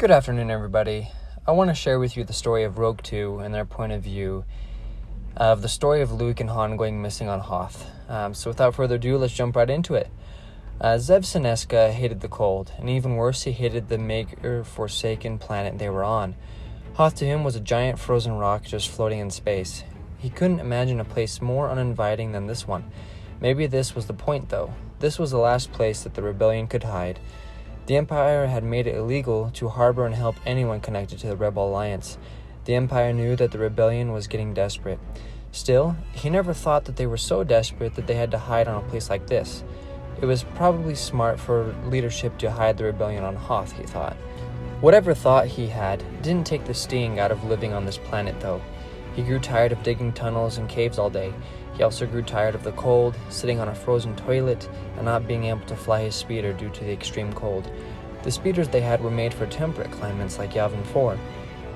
Good afternoon, everybody. I want to share with you the story of Rogue 2 and their point of view of the story of Luke and Han going missing on Hoth. So without further ado, let's jump right into it. Zev Senesca hated the cold, and even worse, he hated the maker-forsaken planet they were on. Hoth to him was a giant frozen rock just floating in space. He couldn't imagine a place more uninviting than this one. Maybe this was the point, though. This was the last place that the rebellion could hide. The Empire had made it illegal to harbor and help anyone connected to the Rebel Alliance. The Empire knew that the rebellion was getting desperate. Still, he never thought that they were so desperate that they had to hide on a place like this. It was probably smart for leadership to hide the rebellion on Hoth, he thought. Whatever thought he had didn't take the sting out of living on this planet, though. He grew tired of digging tunnels and caves all day. He also grew tired of the cold, sitting on a frozen toilet, and not being able to fly his speeder due to the extreme cold. The speeders they had were made for temperate climates like Yavin 4,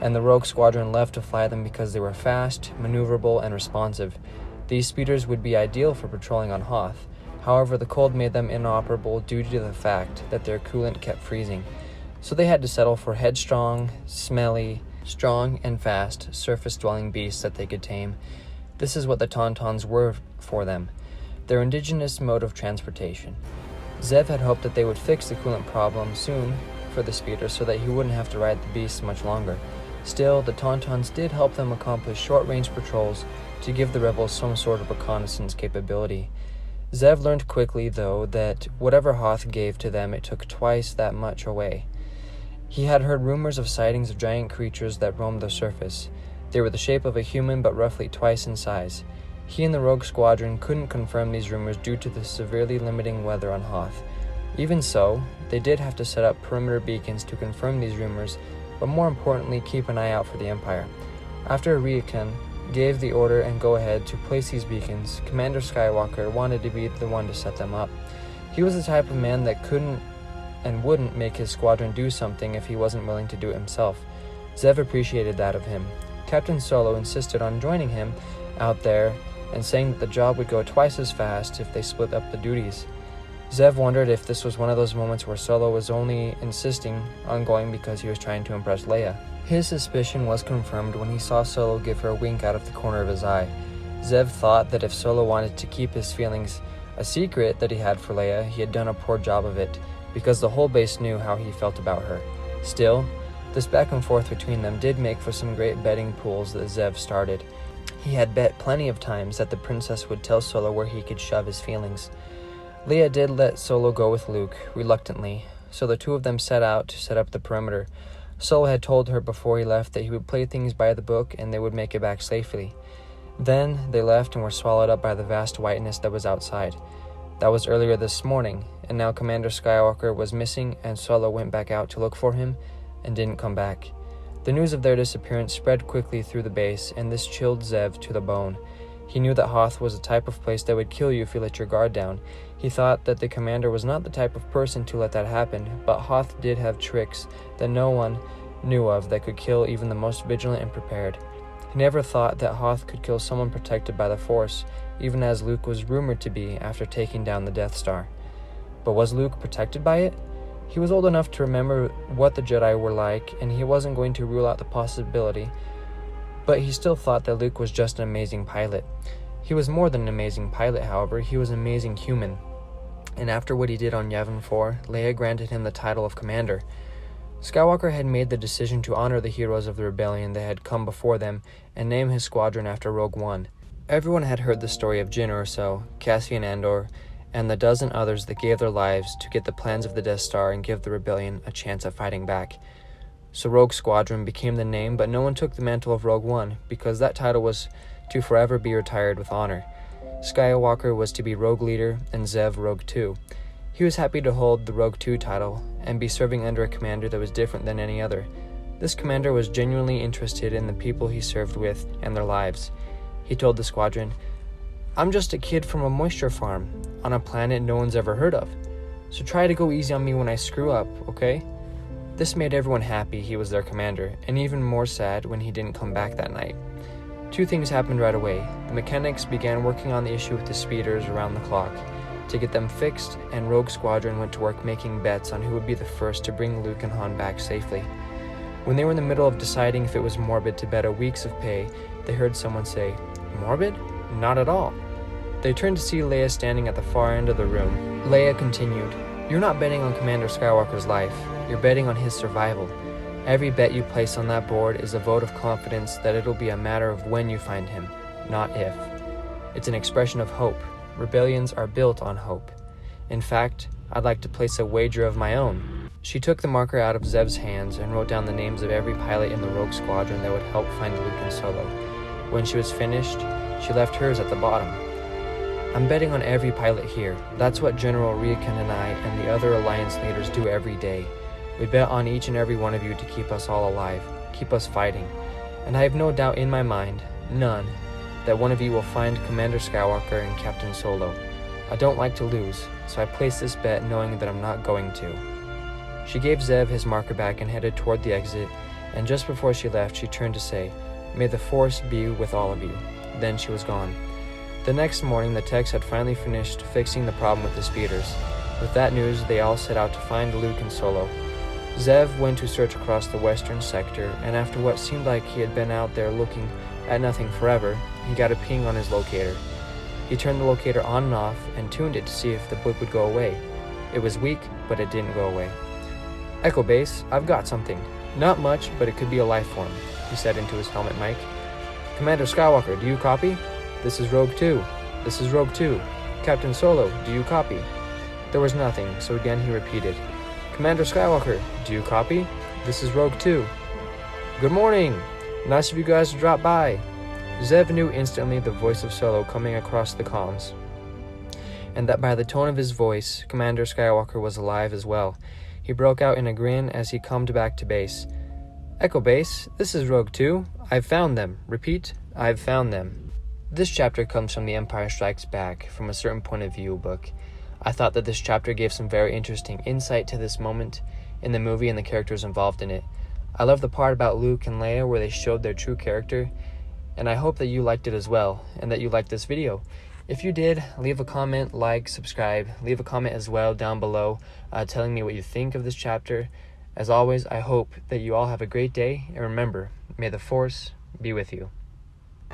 and the Rogue Squadron left to fly them because they were fast, maneuverable, and responsive. These speeders would be ideal for patrolling on Hoth. However, the cold made them inoperable due to the fact that their coolant kept freezing. So they had to settle for headstrong, smelly, strong, and fast, surface-dwelling beasts that they could tame. This is what the Tauntauns were for them, their indigenous mode of transportation. Zev had hoped that they would fix the coolant problem soon for the speeder so that he wouldn't have to ride the beasts much longer. Still, the Tauntauns did help them accomplish short-range patrols to give the rebels some sort of reconnaissance capability. Zev learned quickly, though, that whatever Hoth gave to them, it took twice that much away. He had heard rumors of sightings of giant creatures that roamed the surface. They were the shape of a human, but roughly twice in size. He and the Rogue Squadron couldn't confirm these rumors due to the severely limiting weather on Hoth. Even so, they did have to set up perimeter beacons to confirm these rumors, but more importantly, keep an eye out for the Empire. After Riakan gave the order and go-ahead to place these beacons, Commander Skywalker wanted to be the one to set them up. He was the type of man that couldn't and wouldn't make his squadron do something if he wasn't willing to do it himself. Zev appreciated that of him. Captain Solo insisted on joining him out there and saying that the job would go twice as fast if they split up the duties. Zev wondered if this was one of those moments where Solo was only insisting on going because he was trying to impress Leia. His suspicion was confirmed when he saw Solo give her a wink out of the corner of his eye. Zev thought that if Solo wanted to keep his feelings a secret that he had for Leia, he had done a poor job of it, because the whole base knew how he felt about her. Still, this back and forth between them did make for some great betting pools that Zev started. He had bet plenty of times that the princess would tell Solo where he could shove his feelings. Leia did let Solo go with Luke, reluctantly, so the two of them set out to set up the perimeter. Solo had told her before he left that he would play things by the book and they would make it back safely. Then they left and were swallowed up by the vast whiteness that was outside. That was earlier this morning, and now Commander Skywalker was missing and Solo went back out to look for him and didn't come back. The news of their disappearance spread quickly through the base, and this chilled Zev to the bone. He knew that Hoth was the type of place that would kill you if you let your guard down. He thought that the commander was not the type of person to let that happen, but Hoth did have tricks that no one knew of that could kill even the most vigilant and prepared. He never thought that Hoth could kill someone protected by the Force, even as Luke was rumored to be after taking down the Death Star. But was Luke protected by it? He was old enough to remember what the Jedi were like, and he wasn't going to rule out the possibility, but he still thought that Luke was just an amazing pilot. He was more than an amazing pilot, however, he was an amazing human. And after what he did on Yavin 4, Leia granted him the title of Commander. Skywalker had made the decision to honor the heroes of the rebellion that had come before them and name his squadron after Rogue One. Everyone had heard the story of Jyn Erso, Cassian Andor, and the dozen others that gave their lives to get the plans of the Death Star and give the rebellion a chance at fighting back. So Rogue Squadron became the name, but no one took the mantle of Rogue One, because that title was to forever be retired with honor. Skywalker was to be Rogue Leader, and Zev Rogue 2. He was happy to hold the Rogue 2 title, and be serving under a commander that was different than any other. This commander was genuinely interested in the people he served with and their lives. He told the squadron, "I'm just a kid from a moisture farm, on a planet no one's ever heard of. So try to go easy on me when I screw up, okay?" This made everyone happy he was their commander, and even more sad when he didn't come back that night. Two things happened right away. The mechanics began working on the issue with the speeders around the clock to get them fixed, and Rogue Squadron went to work making bets on who would be the first to bring Luke and Han back safely. When they were in the middle of deciding if it was morbid to bet a week's of pay, they heard someone say, "Morbid? Not at all." They turned to see Leia standing at the far end of the room. Leia continued, "You're not betting on Commander Skywalker's life. You're betting on his survival. Every bet you place on that board is a vote of confidence that it'll be a matter of when you find him, not if. It's an expression of hope. Rebellions are built on hope. In fact, I'd like to place a wager of my own." She took the marker out of Zev's hands and wrote down the names of every pilot in the Rogue Squadron that would help find Luke and Solo. When she was finished, she left hers at the bottom. "I'm betting on every pilot here. That's what General Riakan and I and the other Alliance leaders do every day. We bet on each and every one of you to keep us all alive, keep us fighting. And I have no doubt in my mind, none, that one of you will find Commander Skywalker and Captain Solo. I don't like to lose, so I place this bet knowing that I'm not going to." She gave Zev his marker back and headed toward the exit, and just before she left, she turned to say, "May the Force be with all of you." Then she was gone. The next morning, the techs had finally finished fixing the problem with the speeders. With that news, they all set out to find Luke and Solo. Zev went to search across the western sector, and after what seemed like he had been out there looking at nothing forever, he got a ping on his locator. He turned the locator on and off and tuned it to see if the blip would go away. It was weak, but it didn't go away. "Echo Base, I've got something. Not much, but it could be a life form," he said into his helmet mic. "Commander Skywalker, do you copy? This is Rogue 2. This is Rogue 2. Captain Solo, do you copy?" There was nothing, so again he repeated, "Commander Skywalker, do you copy? This is Rogue 2. "Good morning. Nice of you guys to drop by." Zev knew instantly the voice of Solo coming across the comms, and that by the tone of his voice, Commander Skywalker was alive as well. He broke out in a grin as he calmed back to base. "Echo Base, this is Rogue 2. I've found them. Repeat, I've found them." This chapter comes from The Empire Strikes Back, from a certain point of view book. I thought that this chapter gave some very interesting insight to this moment in the movie and the characters involved in it. I love the part about Luke and Leia where they showed their true character, and I hope that you liked it as well, and that you liked this video. If you did, leave a comment, like, subscribe, leave a comment as well down below telling me what you think of this chapter. As always, I hope that you all have a great day, and remember, may the Force be with you.